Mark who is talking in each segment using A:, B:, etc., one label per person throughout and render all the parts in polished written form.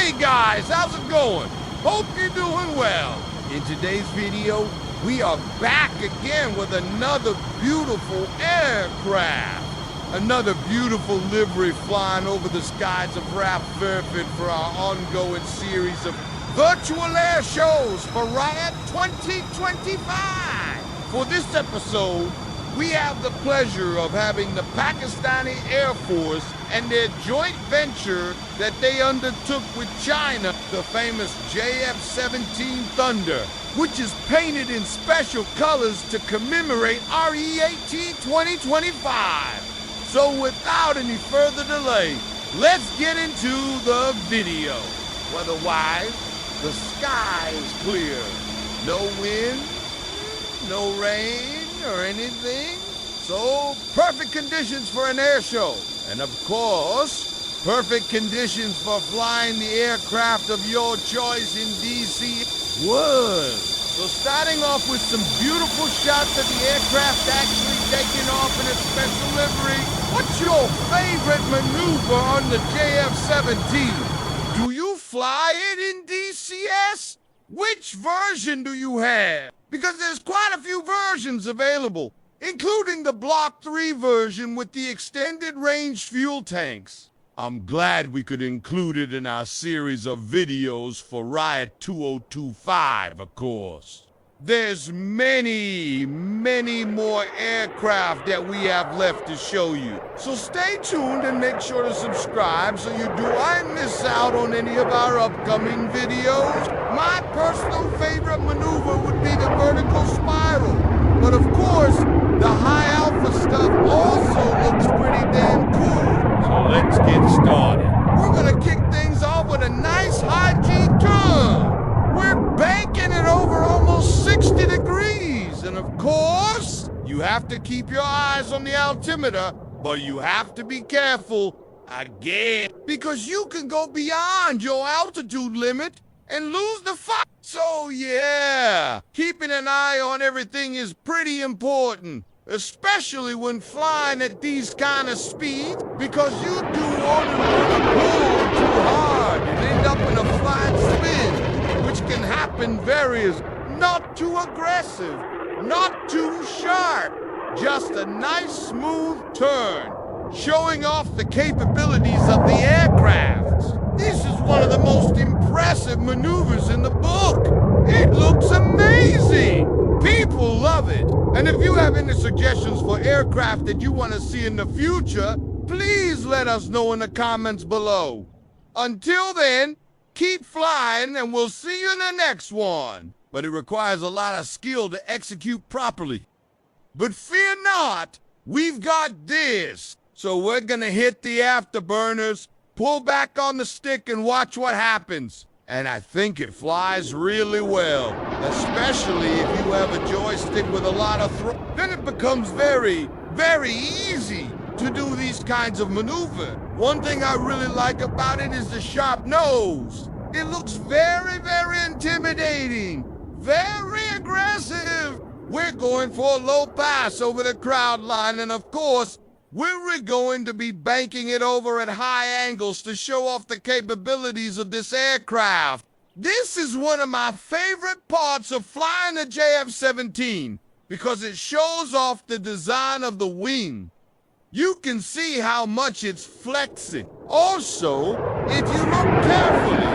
A: Hey guys, how's it going? Hope you're doing well. In today's video, we are back again with another beautiful aircraft. Another beautiful livery flying over the skies of RAF Fairford for our ongoing series of virtual air shows for RIAT 2025. For this episode, we have the pleasure of having the Pakistani Air Force and their joint venture that they undertook with China, the famous JF-17 Thunder, which is painted in special colors to commemorate RIAT 2025. So without any further delay, let's get into the video. Weather-wise, the sky is clear. No wind, no rain or anything. So perfect conditions for an air show. And of course, perfect conditions for flying the aircraft of your choice in DCS World. So starting off with some beautiful shots of the aircraft actually taking off in a special livery. What's your favorite maneuver on the JF-17? Do you fly it in DCS? Which version do you have? Because there's quite a few versions available, including the Block 3 version with the extended range fuel tanks. I'm glad we could include it in our series of videos for RIAT 2025, of course. There's many more aircraft that we have left to show you. So stay tuned and make sure to subscribe so you don't miss out on any of our upcoming videos. My personal favorite maneuver would be the vertical spiral. But of course, the high alpha stuff also looks pretty damn cool. So let's get started. We're gonna kick things off with a nice high G turn. We're banking it over almost 60 degrees. And of course, you have to keep your eyes on the altimeter, but you have to be careful again, because you can go beyond your altitude limit and lose the fight. So yeah, keeping an eye on everything is pretty important, especially when flying at these kind of speeds, because you do want to pull too hard and end up in a flat spin, which can happen various, not too aggressive, not too sharp, just a nice smooth turn, showing off the capabilities of the aircraft. This is one of the most impressive maneuvers in the book. It looks amazing. People love it. And if you have any suggestions for aircraft that you want to see in the future, please let us know in the comments below. Until then, keep flying and we'll see you in the next one. But it requires a lot of skill to execute properly. But fear not, we've got this. So we're gonna hit the afterburners, pull back on the stick and watch what happens. And I think it flies really well, especially if you have a joystick with a lot of then it becomes very easy to do these kinds of maneuvers. One thing I really like about it is the sharp nose. It looks very intimidating, very aggressive. We're going for a low pass over the crowd line, and of course, we're going to be banking it over at high angles to show off the capabilities of this aircraft. This is one of my favorite parts of flying the JF-17 because it shows off the design of the wing. You can see how much it's flexing. Also, if you look carefully,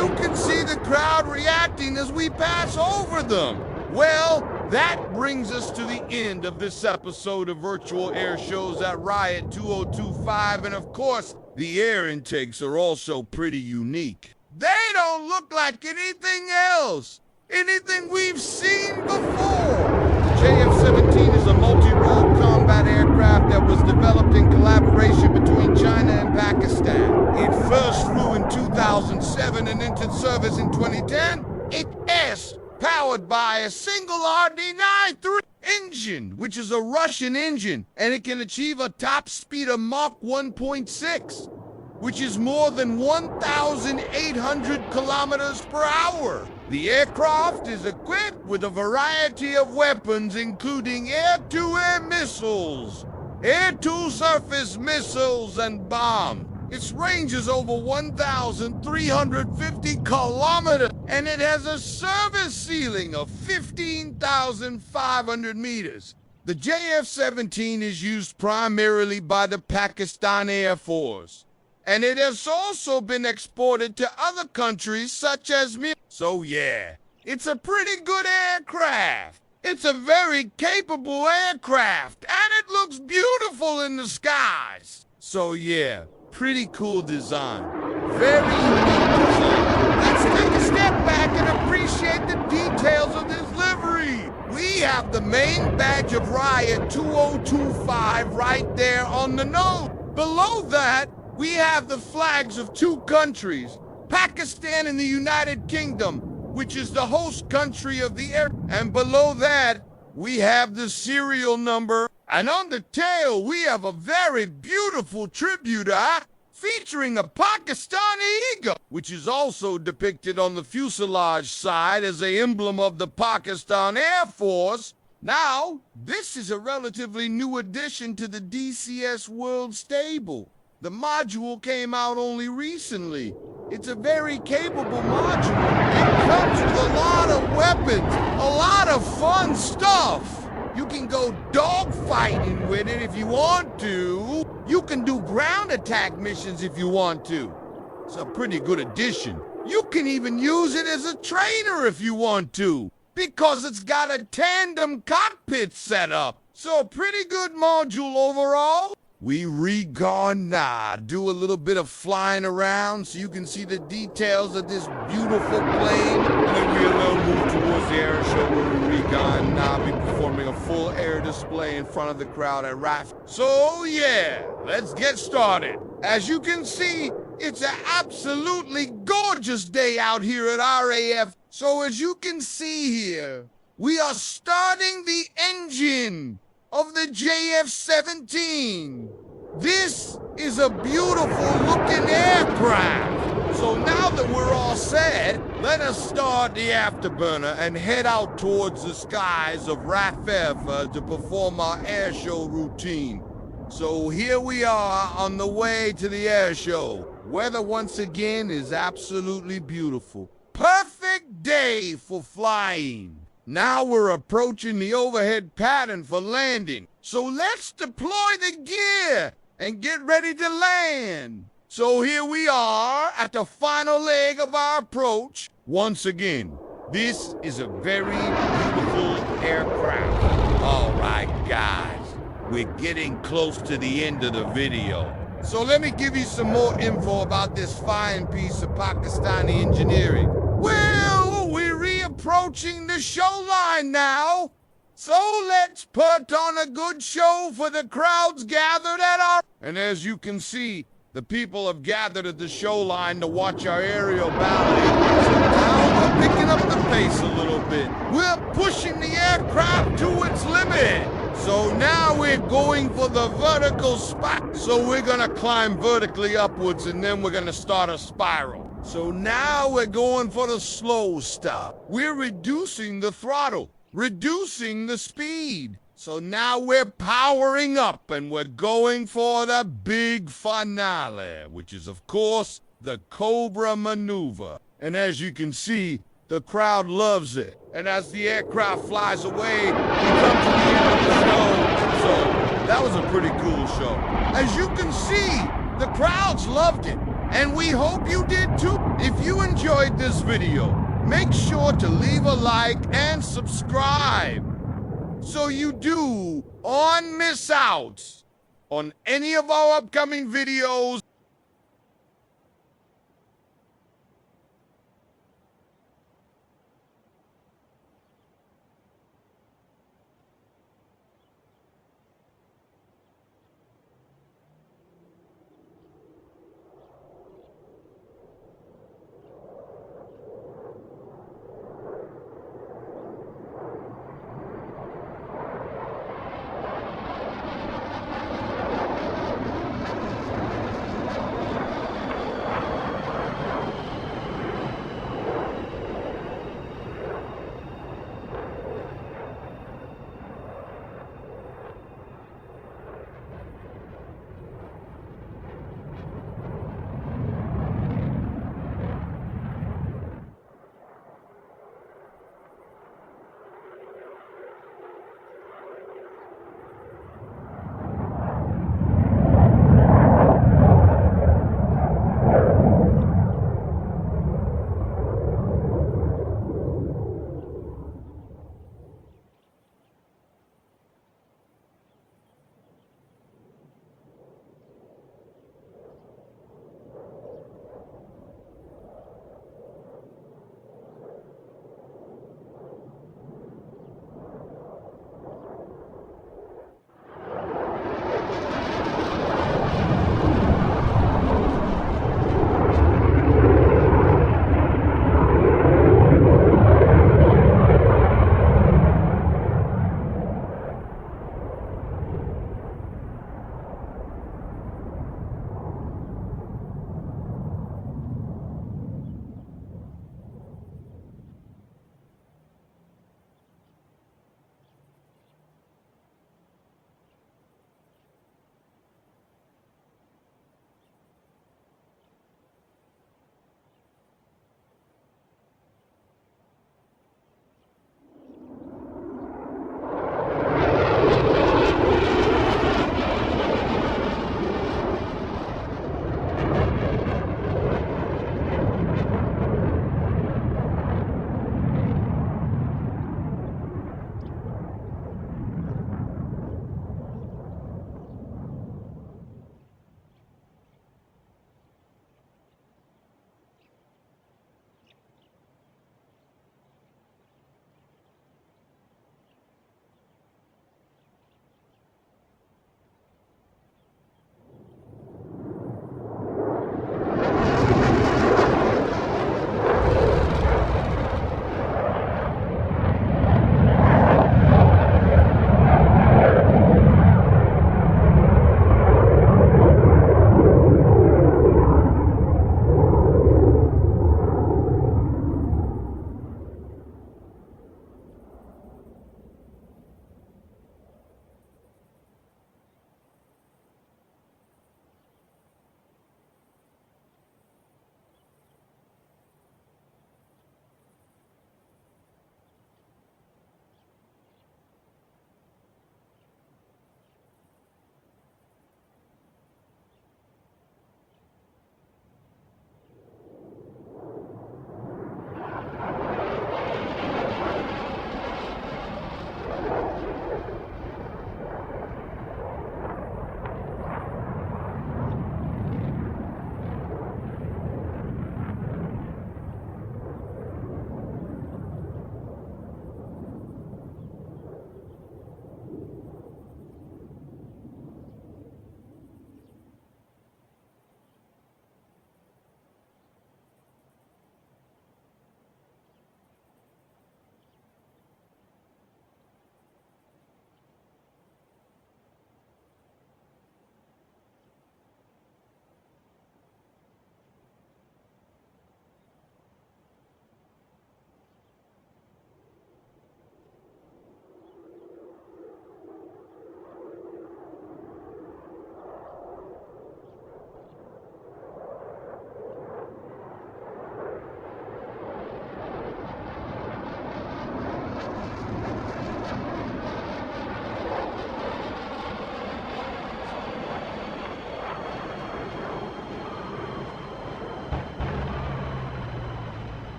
A: you can see the crowd reacting as we pass over them. Well, that brings us to the end of this episode of Virtual Air Shows at RIAT 2025, and of course, the air intakes are also pretty unique. They don't look like anything else, anything we've seen before. The JF-17 is a multi-role combat aircraft that was developed in collaboration between China and Pakistan. It first flew in 2007 and entered service in 2010. It is powered by a single RD-93 engine, which is a Russian engine, and it can achieve a top speed of Mach 1.6, which is more than 1,800 kilometers per hour. The aircraft is equipped with a variety of weapons, including air-to-air missiles, air-to-surface missiles, and bombs. Its range is over 1,350 kilometers, and it has a service ceiling of 15,500 meters. The JF-17 is used primarily by the Pakistan Air Force, and it has also been exported to other countries such as Myanmar. So yeah, it's a pretty good aircraft. It's a very capable aircraft, and it looks beautiful in the skies. So yeah, pretty cool design. Very unique design. Let's take a step back and appreciate the details of this livery. We have the main badge of RIAT 2025 right there on the nose. Below that, we have the flags of two countries, Pakistan and the United Kingdom, which is the host country of the air. And below that, we have the serial number. And on the tail, we have a very beautiful tribute featuring a Pakistani eagle, which is also depicted on the fuselage side as an emblem of the Pakistan Air Force. Now, this is a relatively new addition to the DCS World stable. The module came out only recently. It's a very capable module. It comes with a lot of weapons, a lot of fun stuff. You can go dogfighting with it if you want to. You can do ground attack missions if you want to. It's a pretty good addition. You can even use it as a trainer if you want to, because it's got a tandem cockpit setup. So a pretty good module overall. We do a little bit of flying around so you can see the details of this beautiful plane. And then we'll move towards the Airshow where we be performing a full air display in front of the crowd at RAF. So yeah, let's get started. As you can see, it's an absolutely gorgeous day out here at RAF. So as you can see here, we are starting the engine of the JF-17. This is a beautiful looking aircraft. So now that we're all set, let us start the afterburner and head out towards the skies of RAF Fairford to perform our airshow routine. So here we are on the way to the airshow. Weather once again is absolutely beautiful. Perfect day for flying. Now we're approaching the overhead pattern for landing. So let's deploy the gear and get ready to land. So here we are at the final leg of our approach. Once again, this is a very beautiful aircraft. All right, guys, we're getting close to the end of the video. So let me give you some more info about this fine piece of Pakistani engineering. Well, we're reapproaching the show line now. So let's put on a good show for the crowds gathered at our... And as you can see, the people have gathered at the show line to watch our aerial ballet. So now we're picking up the pace a little bit. We're pushing the aircraft to its limit. So now we're going for the vertical spot. So we're gonna climb vertically upwards and then we're gonna start a spiral. So now we're going for the slow stuff. We're reducing the throttle, reducing the speed. So now we're powering up and we're going for the big finale, which is of course the Cobra maneuver. And as you can see, the crowd loves it. And as the aircraft flies away, we come to the end of the show. So that was a pretty cool show. As you can see, the crowds loved it. And we hope you did too. If you enjoyed this video, make sure to leave a like and subscribe so you do miss out on any of our upcoming videos.